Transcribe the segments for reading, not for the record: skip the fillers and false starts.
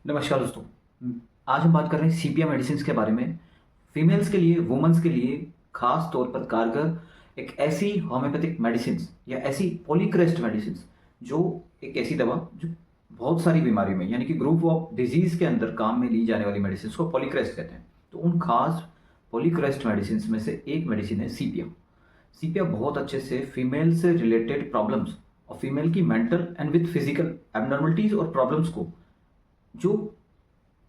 नमस्कार दोस्तों। आज हम बात कर रहे हैं सीपिया मेडिसिन के बारे में। फीमेल्स के लिए, वुमेन्स के लिए खास तौर पर कारगर एक ऐसी होम्योपैथिक मेडिसिन या ऐसी पॉलीक्रेस्ट मेडिसिन जो एक ऐसी दवा जो बहुत सारी बीमारियों में यानी कि ग्रुप ऑफ डिजीज के अंदर काम में ली जाने वाली मेडिसिन को पॉलीक्रेस्ट कहते हैं। तो उन खास पॉलीक्रेस्ट मेडिसिन में से एक मेडिसिन है सीपिया। सीपिया बहुत अच्छे से फीमेल से रिलेटेड प्रॉब्लम्स और फीमेल की mental and with physical abnormalities और प्रॉब्लम्स को जो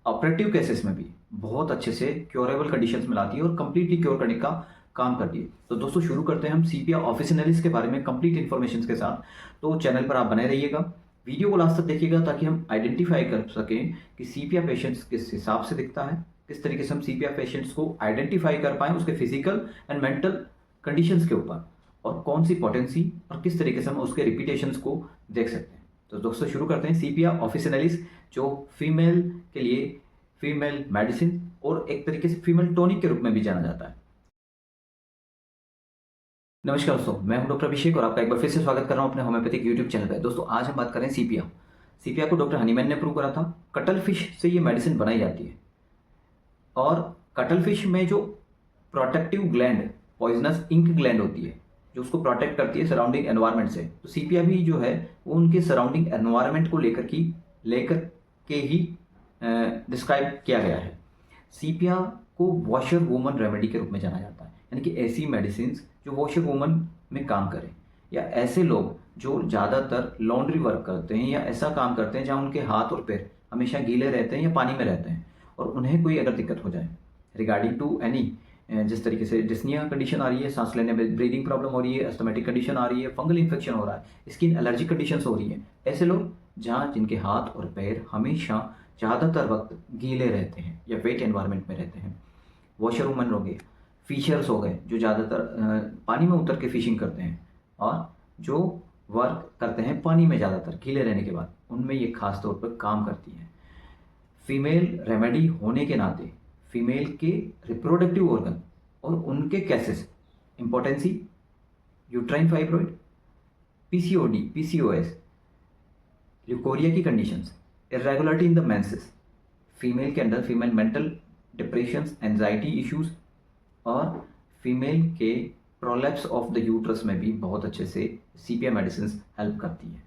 ऑपरेटिव केसेस में भी बहुत अच्छे से क्योरेबल कंडीशंस में लाती है और कंप्लीटली क्योर करने का काम करती है। तो दोस्तों शुरू करते हैं हम सीपिया ऑफिसिनलिस के बारे में कंप्लीट इन्फॉर्मेशन के साथ। तो चैनल पर आप बने रहिएगा, वीडियो को लास्ट तक देखिएगा ताकि हम आइडेंटिफाई कर सकें कि सीपिया पेशेंट्स किस हिसाब से दिखता है, किस तरीके से हम सीपिया पेशेंट्स को आइडेंटिफाई कर पाएँ उसके फिजिकल एंड मेंटल कंडीशंस के ऊपर, और कौन सी पोटेंसी और किस तरीके से हम उसके रिपीटेशंस को देख सकते हैं। तो दोस्तों शुरू करते हैं सीपिया ऑफिसिनलिस, जो फीमेल के लिए फीमेल मेडिसिन और एक तरीके से फीमेल टॉनिक के रूप में भी जाना जाता है। नमस्कार दोस्तों, मैं हूं डॉक्टर अभिषेक और आपका एक बार फिर से स्वागत कर रहा हूं अपने होम्योपैथिक यूट्यूब चैनल पर। दोस्तों आज हम बात कर रहे हैं सीपिया। सीपिया को डॉक्टर हनीमैन ने प्रूव करा था। कटल फिश से ये मेडिसिन बनाई जाती है और कटल फिश में जो protective gland, poisonous ink gland होती है जो उसको प्रोटेक्ट करती है सराउंडिंग एनवायरनमेंट से, तो सीपिया भी जो है वो उनके सराउंडिंग एनवायरनमेंट को लेकर के ही डिस्क्राइब किया गया है। सीपिया को वॉशर वूमन रेमेडी के रूप में जाना जाता है, यानी कि ऐसी मेडिसिन जो वॉशर वूमन में काम करें, या ऐसे लोग जो ज़्यादातर लॉन्ड्री वर्क करते हैं या ऐसा काम करते हैं जहाँ उनके हाथ और पैर हमेशा गीले रहते हैं या पानी में रहते हैं, और उन्हें कोई अगर दिक्कत हो जाए रिगार्डिंग टू एनी, जिस तरीके से डिस्निया कंडीशन आ रही है, सांस लेने में ब्रीदिंग प्रॉब्लम हो रही है, एस्थमेटिक कंडीशन आ रही है, फंगल इन्फेक्शन हो रहा है, स्किन एलर्जी कंडीशन हो रही है, ऐसे लोग जहाँ जिनके हाथ और पैर हमेशा ज़्यादातर वक्त गीले रहते हैं या वेट एनवायरनमेंट में रहते हैं, वॉशर वूमन हो गए, फिशर्स हो गए जो ज़्यादातर पानी में उतर के फिशिंग करते हैं, और जो वर्क करते हैं पानी में ज़्यादातर गीले रहने के बाद, उनमें ये खास तौर पर काम करती है। फीमेल रेमेडी होने के नाते फीमेल के रिप्रोडक्टिव ऑर्गन और उनके cases, impotency, uterine fibroid, PCOD, PCOS, leucorrhoea की conditions, irregularity in the menses, female के अंदर female mental depressions, anxiety issues, और फीमेल के प्रोलैप्स ऑफ द यूट्रस में भी बहुत अच्छे से सीपिया मेडिसिन हेल्प करती है।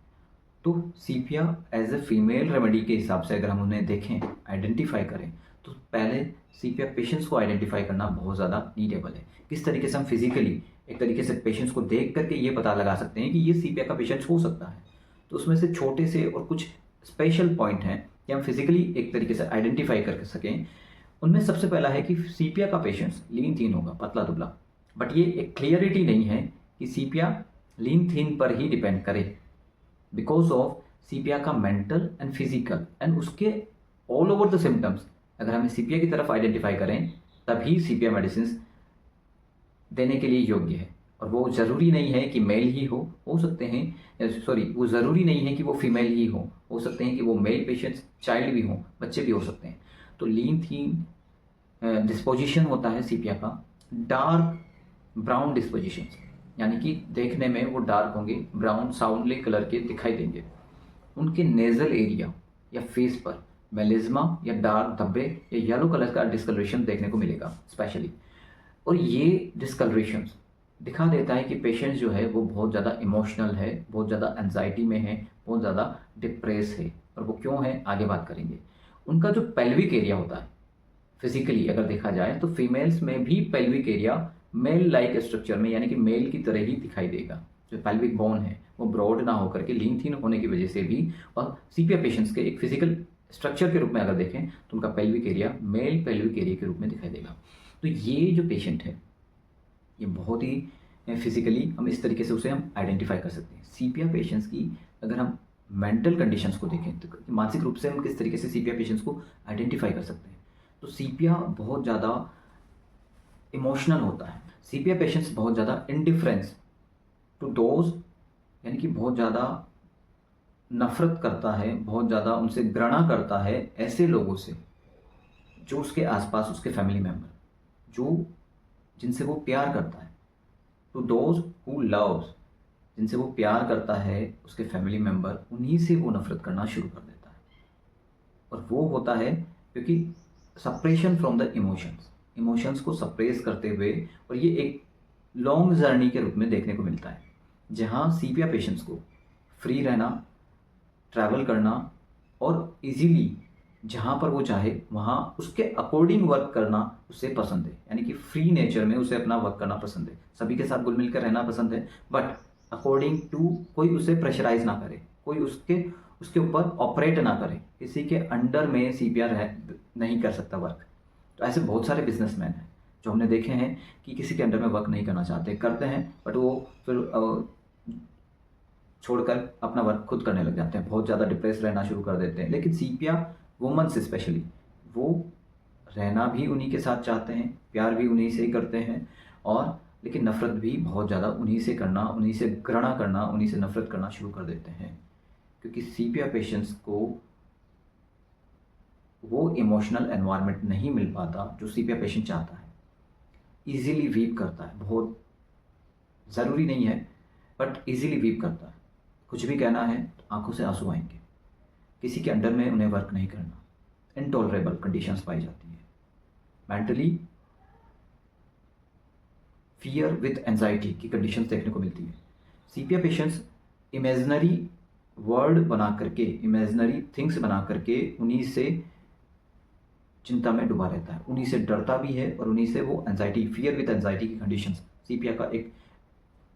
तो सीपिया एज ए फीमेल रेमेडी के हिसाब से अगर हम उन्हें देखें, आइडेंटिफाई करें, तो पहले सीपिया पेशेंट्स को आइडेंटिफाई करना बहुत ज़्यादा नीडेबल है। किस तरीके से हम फिजिकली एक तरीके से पेशेंट्स को देख करके ये पता लगा सकते हैं कि ये सीपिया का पेशेंट्स हो सकता है। तो उसमें से छोटे से और कुछ स्पेशल पॉइंट हैं कि हम फिजिकली एक तरीके से आइडेंटिफाई कर सकें। उनमें सबसे पहला है कि सीपिया का पेशेंट्स लीन थीन होगा, पतला दुबला, बट ये एक क्लियरिटी नहीं है कि सीपिया लीन थीन पर ही डिपेंड करे, बिकॉज ऑफ सीपिया का मेंटल एंड फिजिकल एंड उसके ऑल ओवर द सिम्टम्स अगर हमें सीपिया की तरफ आइडेंटिफाई करें तभी सीपिया मेडिसिन देने के लिए योग्य है। और वो ज़रूरी नहीं है कि मेल ही हो सकते हैं, सॉरी, वो ज़रूरी नहीं है कि वो फीमेल ही हो सकते हैं कि वो मेल पेशेंट्स, चाइल्ड भी हों, बच्चे भी हो सकते हैं। तो लीन थीन डिस्पोजिशन होता है सीपिया का, डार्क ब्राउन डिस्पोजिशन, यानी कि देखने में वो डार्क होंगे, ब्राउन साउंडली कलर के दिखाई देंगे। उनके नेजल एरिया या फेस पर मेलिज्मा या डार्क धब्बे या येलो कलर का डिस्कलरेशन देखने को मिलेगा स्पेशली। और ये डिस्कलरेशन दिखा देता है कि पेशेंट जो है वो बहुत ज़्यादा इमोशनल है, बहुत ज़्यादा एंजाइटी में है, बहुत ज़्यादा डिप्रेस है। और वो क्यों है आगे बात करेंगे। उनका जो पेल्विक एरिया होता है फिजिकली अगर देखा जाए तो फीमेल्स में भी pelvic area male like structure में, यानी कि मेल की तरह ही दिखाई देगा। जो पेल्विक बोन है वो ब्रॉड ना होकर के लीन थीन होने की वजह से भी, और सीपिया पेशेंट्स के एक फिजिकल स्ट्रक्चर के रूप में अगर देखें तो उनका pelvic area male pelvic area के रूप में दिखाई देगा। तो ये जो पेशेंट है ये बहुत ही फिजिकली हम इस तरीके से उसे हम आइडेंटिफाई कर सकते हैं। सीपिया पेशेंट्स की अगर हम मेंटल कंडीशंस को देखें तो मानसिक रूप से हम किस तरीके से सीपिया पेशेंट्स को आइडेंटिफाई कर सकते हैं। तो सीपिया बहुत ज़्यादा इमोशनल होता है। सीपिया पेशेंट्स बहुत ज़्यादा इंडिफरेंस टू डोज, यानी कि बहुत ज़्यादा नफरत करता है, बहुत ज़्यादा उनसे घृणा करता है ऐसे लोगों से जो उसके आसपास उसके फैमिली मेम्बर, जो जिनसे वो प्यार करता है। टू दोज हु लव्स, जिनसे वो प्यार करता है उसके फैमिली मेम्बर, उन्हीं से वो नफरत करना शुरू कर देता है। और वो होता है क्योंकि सप्रेशन फ्रॉम द इमोशंस को सप्रेस करते हुए, और ये एक लॉन्ग जर्नी के रूप में देखने को मिलता है, जहाँ सीपिया पेशेंट्स को फ्री रहना, ट्रैवल करना और इजीली जहाँ पर वो चाहे वहाँ उसके अकॉर्डिंग वर्क करना उसे पसंद है। यानी कि फ्री नेचर में उसे अपना वर्क करना पसंद है, सभी के साथ घुल मिल कर रहना पसंद है, बट अकॉर्डिंग टू कोई उसे प्रेशराइज ना करे, कोई उसके ऊपर ऑपरेट ना करे, किसी के अंडर में सीपीआर नहीं कर सकता वर्क। तो ऐसे बहुत सारे बिजनेसमैन हैं जो हमने देखे हैं कि किसी के अंडर में वर्क नहीं करना चाहते, करते हैं बट वो फिर छोड़कर अपना वर्क खुद करने लग जाते हैं, बहुत ज़्यादा डिप्रेस रहना शुरू कर देते हैं। लेकिन सीपिया वुमेन्स स्पेशली वो रहना भी उन्हीं के साथ चाहते हैं, प्यार भी उन्हीं से ही करते हैं, और लेकिन नफ़रत भी बहुत ज़्यादा उन्हीं से करना, उन्हीं से घृणा करना, उन्हीं से नफ़रत करना शुरू कर देते हैं, क्योंकि सीपिया पेशेंट्स को वो इमोशनल एनवायरनमेंट नहीं मिल पाता जो सीपिया पेशेंट चाहता है। इजीली वीप करता है, बहुत ज़रूरी नहीं है बट इजीली वीप करता है। कुछ भी कहना है तो आंखों से आंसू आएंगे, किसी के अंडर में उन्हें वर्क नहीं करना, इनटॉलरेबल कंडीशंस पाई जाती है। मेंटली फियर विद एंजाइटी की कंडीशंस देखने को मिलती है। सीपिया पेशेंट्स इमेजिनरी वर्ड बना करके, इमेजिनरी थिंग्स बना करके उन्हीं से चिंता में डूबा रहता है, उन्हीं से डरता भी है, और उन्हीं से वो एंजाइटी, फियर विद एंजाइटी की कंडीशंस सीपिया का एक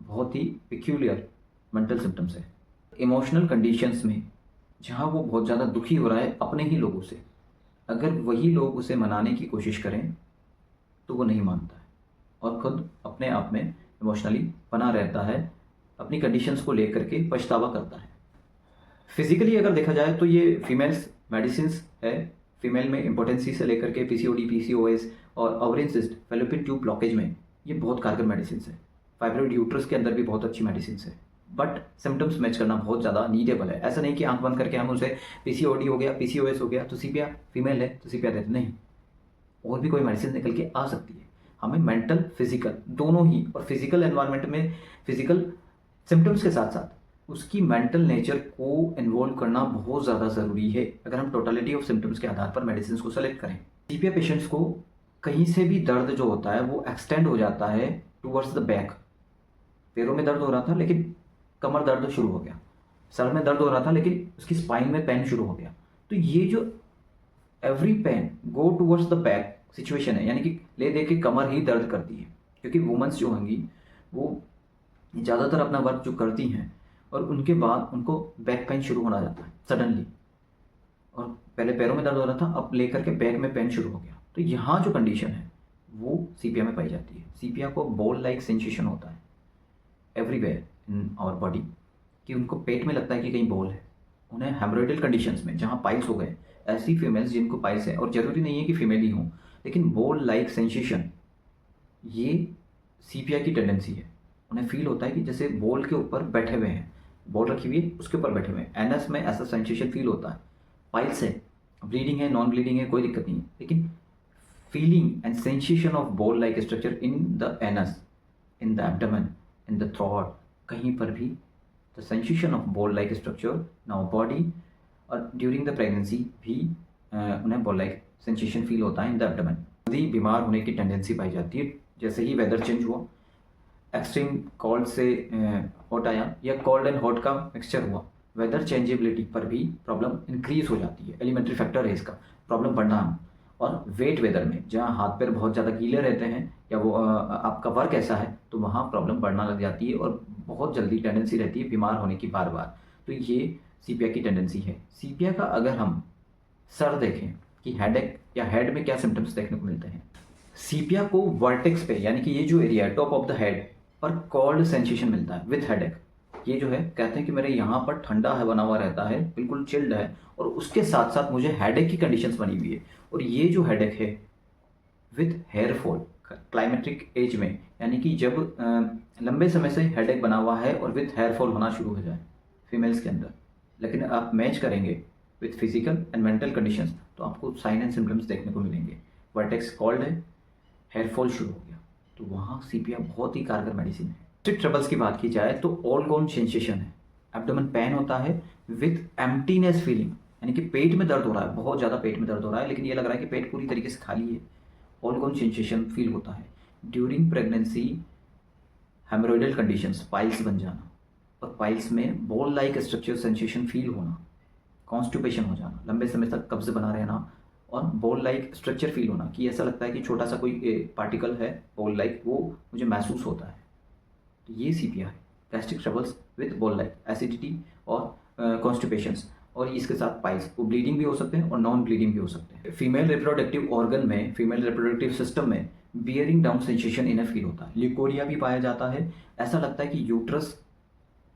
बहुत ही पिक्यूलियर मेंटल सिम्टम्स है। इमोशनल कंडीशंस में जहाँ वो बहुत ज़्यादा दुखी हो रहा है अपने ही लोगों से, अगर वही लोग उसे मनाने की कोशिश करें तो वो नहीं मानता है और खुद अपने आप में इमोशनली बना रहता है, अपनी कंडीशंस को लेकर के पछतावा करता है। फिजिकली अगर देखा जाए तो ये फीमेल्स मेडिसिन्स है। फीमेल में इम्पोर्टेंसी से लेकर के पीसीओडी, पीसीओएस और ovarian cyst, fallopian tube blockage में ये बहुत कारगर मेडिसिन है। फाइब्रॉइड यूट्रस के अंदर भी बहुत अच्छी मेडिसिन है, बट सिम्टम्स मैच करना बहुत ज़्यादा नीडेबल है। ऐसा नहीं कि आंख बंद करके हम उसे पीसीओडी हो गया, पीसीओएस हो गया तो सीपिया फीमेल है तो सीपिया देते नहीं, और भी कोई मेडिसिन निकल के आ सकती है। हमें मेंटल फिजिकल दोनों ही, और फिजिकल एनवायरनमेंट में फिजिकल सिम्टम्स के साथ साथ उसकी मेंटल नेचर को इन्वॉल्व करना बहुत ज़्यादा ज़रूरी है अगर हम टोटलिटी ऑफ सिम्टम्स के आधार पर मेडिसिन को सेलेक्ट करें। सीपिया पेशेंट्स को कहीं से भी दर्द जो होता है वो एक्सटेंड हो जाता है टूवर्ड्स द बैक। पैरों में दर्द हो रहा था लेकिन कमर दर्द शुरू हो गया, सर में दर्द हो रहा था लेकिन उसकी स्पाइन में पेन शुरू हो गया। तो ये जो every pain go towards the back situation है, यानी कि ले दे के कमर ही दर्द करती है, क्योंकि वुमेन्स जो होंगी वो ज़्यादातर अपना वर्क जो करती हैं और उनके बाद उनको बैक पेन शुरू होना जाता है सडनली, और पहले पैरों में दर्द हो रहा था अब लेकर के बैक में पेन शुरू हो गया। तो यहाँ जो कंडीशन है वो सीपिया में पाई जाती है। सीपिया को बॉल लाइक सेंसेशन होता है एवरीवेयर इन आवर बॉडी, कि उनको पेट में लगता है कि कहीं बॉल है। उन्हें हेमोरॉइडल कंडीशंस में जहाँ पाइल्स हो गए, ऐसी फीमेल्स जिनको पाइल्स है, और ज़रूरी नहीं है कि फीमेल ही हों, लेकिन बॉल लाइक सेंसेशन ये सीपिया की टेंडेंसी है। उन्हें फील होता है कि जैसे बॉल के ऊपर बैठे हुए हैं, बॉल रखी हुई है उसके ऊपर बैठे हुए हैं। एनस में ऐसा सेंसेशन फील होता है। पाइल्स है, ब्लीडिंग है, नॉन ब्लीडिंग है, कोई दिक्कत नहीं है, लेकिन feeling and sensation of ball like structure in the anus, in the abdomen, in the throat, कहीं पर भी the sensation of ball like structure in our body, और ड्यूरिंग द प्रेगनेंसी भी उन्हें बॉल लाइक सेंसेशन फील होता है इन the abdomen. जल्दी बीमार होने की टेंडेंसी पाई जाती है जैसे ही वेदर चेंज हुआ, एक्सट्रीम कोल्ड से हॉट आया या कोल्ड एंड हॉट का मिक्सचर हुआ, वेदर चेंजेबिलिटी पर भी प्रॉब्लम इंक्रीज हो जाती है। एलिमेंट्री फैक्टर है इसका प्रॉब्लम बढ़ना। और वेट वेदर में जहाँ हाथ पैर बहुत ज़्यादा गीले रहते हैं या वो आपका वर्क ऐसा है तो वहाँ प्रॉब्लम बढ़ना लग जाती है और बहुत जल्दी टेंडेंसी रहती है बीमार होने की बार बार। तो ये सीपिया की टेंडेंसी है। सीपिया का अगर हम सर देखें कि हेडेक या हेड में क्या सिम्टम्स देखने को मिलते हैं, सीपिया को वर्टेक्स पे यानी कि ये जो एरिया है टॉप ऑफ द हेड पर कोल्ड सेंसेशन मिलता है विथ हेडेक। ये जो है कहते हैं कि मेरे यहाँ पर ठंडा है बना हुआ रहता है, बिल्कुल चिल्ड है, और उसके साथ साथ मुझे हेडेक की कंडीशंस बनी हुई है। और ये जो हेडेक है with hair fall climatic age में, यानी कि जब लंबे समय से हेडेक बना हुआ है और विथ हेयर फॉल होना शुरू हो जाए फीमेल्स के अंदर, लेकिन आप मैच करेंगे with physical and mental conditions तो आपको साइन एंड सिम्टम्स देखने को मिलेंगे। वर्टेक्स कोल्ड है, हेयर फॉल शुरू हो गया, तो वहाँ सीपिया बहुत ही कारगर मेडिसिन है। गैस्ट्रिक ट्रबल्स की बात की जाए तो ऑल गोन सेंसेशन है, एब्डोमेन पेन होता है विथ एम्प्टीनेस फीलिंग, यानी कि पेट में दर्द हो रहा है, बहुत ज़्यादा पेट में दर्द हो रहा है, लेकिन ये लग रहा है कि पेट पूरी तरीके से खाली है। ऑलगोन सेंसेशन फील होता है। ड्यूरिंग प्रेगनेंसी हेमोरॉइडल कंडीशंस, पाइल्स बन जाना, और पाइल्स में ball like structure sensation feel होना, कॉन्स्टिपेशन हो जाना, लंबे समय तक कब्ज बना रहना, और बॉल लाइक स्ट्रक्चर फील होना कि ऐसा लगता है कि छोटा सा कोई पार्टिकल है बॉल लाइक, वो मुझे महसूस होता है। तो ये सीपिया है, gastric troubles with ball like, acidity और कॉन्स्टिपेशंस, और इसके साथ पाइल्स। वो ब्लीडिंग भी हो सकते हैं और नॉन ब्लीडिंग भी हो सकते हैं। फीमेल रिप्रोडक्टिव ऑर्गन में, फीमेल रिप्रोडक्टिव सिस्टम में बियरिंग डाउन सेंसेशन इन्हें फील होता है। ल्यूकोरिया भी पाया जाता है। ऐसा लगता है कि यूट्रस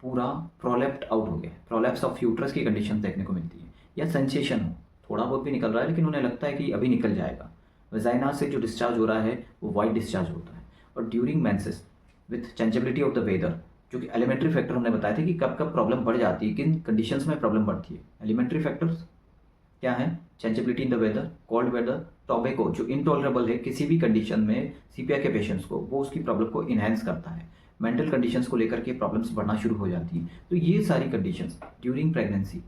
पूरा प्रोलेप्ट आउट हो गया, प्रोलेप्स ऑफ यूट्रस की कंडीशन देखने को मिलती है, या सेंसेशन हो, थोड़ा बहुत भी निकल रहा है लेकिन उन्हें लगता है कि अभी निकल जाएगा। वजाइना से जो डिस्चार्ज हो रहा है वो वाइट डिस्चार्ज होता है। और during menses with changeability of the weather, जो कि एलिमेंट्री फैक्टर हमने बताया था कि कब कब प्रॉब्लम बढ़ जाती है, किन कंडीशंस में प्रॉब्लम बढ़ती है। एलिमेंट्री फैक्टर्स क्या है? Changeability in the weather, cold weather, tobacco जो इनटॉलरेबल है किसी भी कंडीशन में सीपिया के पेशेंट्स को, वो उसकी प्रॉब्लम को इन्हेंस करता है। मेंटल कंडीशंस को लेकर के प्रॉब्लम्स बढ़ना शुरू हो जाती हैं। तो ये सारी conditions during pregnancy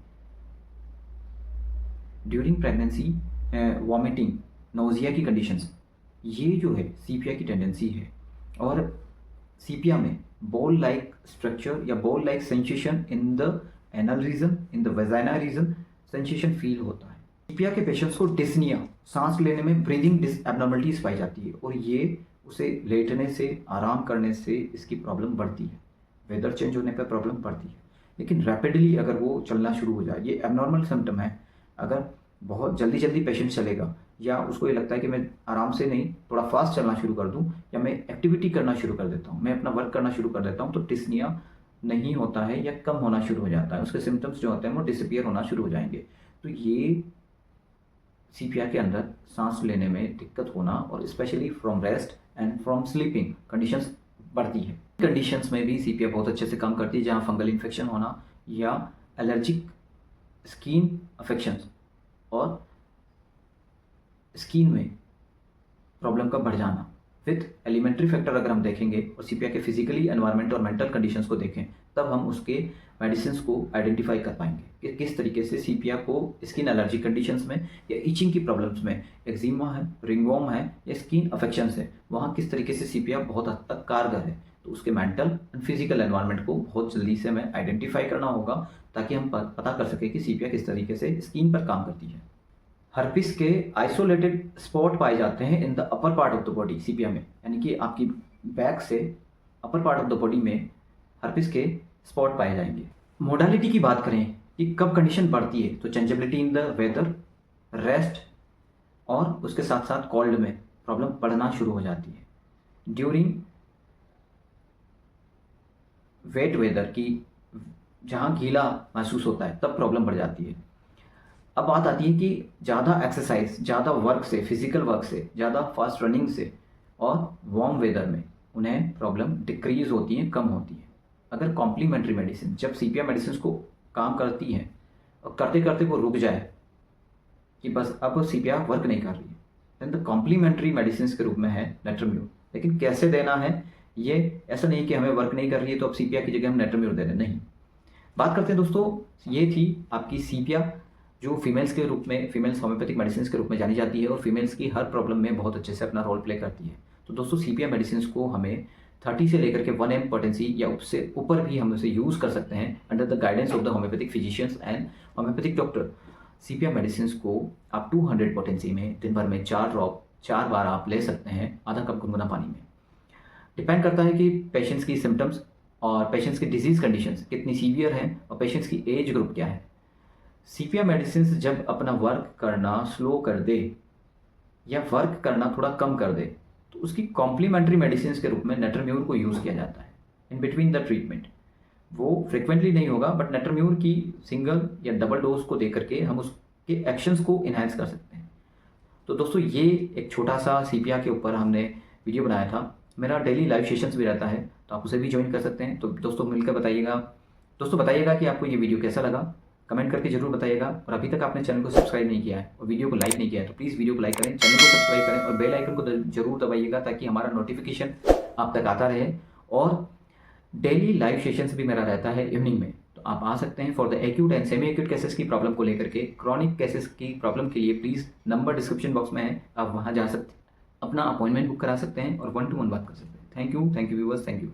vomiting, nausea की कंडीशंस, ये जो है सीपिया की टेंडेंसी है। और सीपिया में बॉल लाइक स्ट्रक्चर या ball like sensation in the anal region, in the vagina region sensation feel होता है। सीपिया के पेशेंट्स को डिस्निया, सांस लेने में ब्रीदिंग एबनॉर्मलिटीज पाई जाती है, और ये उसे लेटने से, आराम करने से इसकी प्रॉब्लम बढ़ती है। वेदर चेंज होने पर प्रॉब्लम बढ़ती है, लेकिन रैपिडली अगर वो चलना शुरू हो जाए, ये एबनॉर्मल सिम्टम है। अगर बहुत जल्दी जल्दी पेशेंट चलेगा, या उसको ये लगता है कि मैं आराम से नहीं, थोड़ा फास्ट चलना शुरू कर दूं, या मैं एक्टिविटी करना शुरू कर देता हूं, मैं अपना वर्क करना शुरू कर देता हूं, तो डिस्निया नहीं होता है या कम होना शुरू हो जाता है। उसके सिम्टम्स जो होते हैं वो डिसअपियर होना शुरू हो जाएंगे। तो ये सीपिया के अंदर सांस लेने में दिक्कत होना, और specially from rest and from sleeping conditions बढ़ती है। कंडीशंस में भी सीपिया बहुत अच्छे से काम करती है, जहाँ फंगल इन्फेक्शन होना या एलर्जिक स्किन अफेक्शंस और स्किन में प्रॉब्लम का बढ़ जाना। विथ एलिमेंट्री फैक्टर अगर हम देखेंगे और सीपिया के फिजिकली, एनवायरमेंट और मेंटल कंडीशंस को देखें, तब हम उसके मेडिसिन को आइडेंटिफाई कर पाएंगे कि किस तरीके से सीपिया को स्किन एलर्जी कंडीशंस में या इचिंग की प्रॉब्लम्स में, एक्जिमा है, रिंगवॉर्म है या स्किन अफेक्शंस है, वहाँ किस तरीके से सीपिया बहुत हद तक कारगर है। तो उसके मेंटल एंड फिजिकल एनवायरनमेंट को बहुत जल्दी से हमें आइडेंटिफाई करना होगा, ताकि हम पता कर सकें कि सीपिया किस तरीके से स्किन पर काम करती है। हर्पिस के आइसोलेटेड स्पॉट पाए जाते हैं in the upper part of the body sepia में, यानी कि आपकी बैक से upper part of the body में हर्पिस के स्पॉट पाए जाएंगे। मोडालिटी की बात करें कि कब कंडीशन बढ़ती है, तो changeability in the weather, rest और उसके साथ साथ कोल्ड में प्रॉब्लम बढ़ना शुरू हो जाती है। ड्यूरिंग वेट वेदर की, जहाँ गीला महसूस होता है, तब प्रॉब्लम बढ़ जाती है। अब बात आती है कि ज़्यादा एक्सरसाइज, ज़्यादा वर्क से, फिजिकल वर्क से, ज़्यादा फास्ट रनिंग से और वार्म वेदर में उन्हें प्रॉब्लम डिक्रीज होती है, कम होती है। अगर कॉम्प्लीमेंट्री मेडिसिन, जब सीपिया मेडिसिन को काम करती हैं और करते करते वो रुक जाए कि बस अब सीपिया वर्क नहीं कर रही है, देन द कॉम्प्लीमेंट्री मेडिसिन के रूप में है नेट्रोम्यूर। लेकिन कैसे देना है, ये ऐसा नहीं कि हमें वर्क नहीं कर रही है तो अब सीपिया की जगह हम नेट्रोम्यूर दे दें, नहीं। बात करते हैं दोस्तों, ये थी आपकी सीपिया, जो फीमेल्स के रूप में, फीमेल्स होम्योपैथिक मेडिसिन के रूप में जानी जाती है और फीमेल्स की हर प्रॉब्लम में बहुत अच्छे से अपना रोल प्ले करती है। तो दोस्तों, सीपिया मेडिसिन को हमें 30 से लेकर के 1 पोटेंसी या उससे ऊपर भी हम उसे यूज़ कर सकते हैं under the guidance of the homeopathic physicians and homeopathic doctor. Sepia medicine को आप 200 पोटेंसी में दिन भर में 4 ड्रॉप 4 बार आप ले सकते हैं, आधा कप गुनगुना पानी में। डिपेंड करता है कि पेशेंट्स की सिम्टम्स और पेशेंट्स की डिजीज़ कंडीशंस कितनी सीवियर हैं और पेशेंट्स की एज ग्रुप क्या है। सीपिया मेडिसिन जब अपना वर्क करना स्लो कर दे या वर्क करना थोड़ा कम कर दे, तो उसकी कॉम्प्लीमेंट्री मेडिसिन के रूप में नेट्रोम्यूर को यूज़ किया जाता है इन बिटवीन द ट्रीटमेंट। वो फ्रिक्वेंटली नहीं होगा, बट नेट्रोम्यूर की सिंगल या डबल डोज को दे करके हम उसके एक्शंस को इन्हांस कर सकते हैं। तो दोस्तों, ये एक छोटा सा सीपिया के ऊपर हमने वीडियो बनाया था। मेरा डेली लाइव सेशंस भी रहता है, तो आप उसे भी ज्वाइन कर सकते हैं। तो दोस्तों, मिलकर बताइएगा, दोस्तों बताइएगा कि आपको ये वीडियो कैसा लगा, कमेंट करके जरूर बताइएगा। और अभी तक आपने चैनल को सब्सक्राइब नहीं किया है और वीडियो को लाइक नहीं किया है, तो प्लीज़ वीडियो को लाइक करें, चैनल को सब्सक्राइब करें और बेल आइकन को जरूर दबाइएगा, ताकि हमारा नोटिफिकेशन आप तक आता रहे। और डेली लाइव सेशंस भी मेरा रहता है इवनिंग में, तो आप आ सकते हैं for the acute and semi acute cases की प्रॉब्लम को लेकर के। क्रॉनिक केसेस की प्रॉब्लम के लिए प्लीज़ नंबर डिस्क्रिप्शन बॉक्स में है, आप वहाँ जा सकते, अपना अपॉइंटमेंट बुक करा सकते हैं और 1-to-1 बात कर सकते हैं। Thank you viewers, thank you.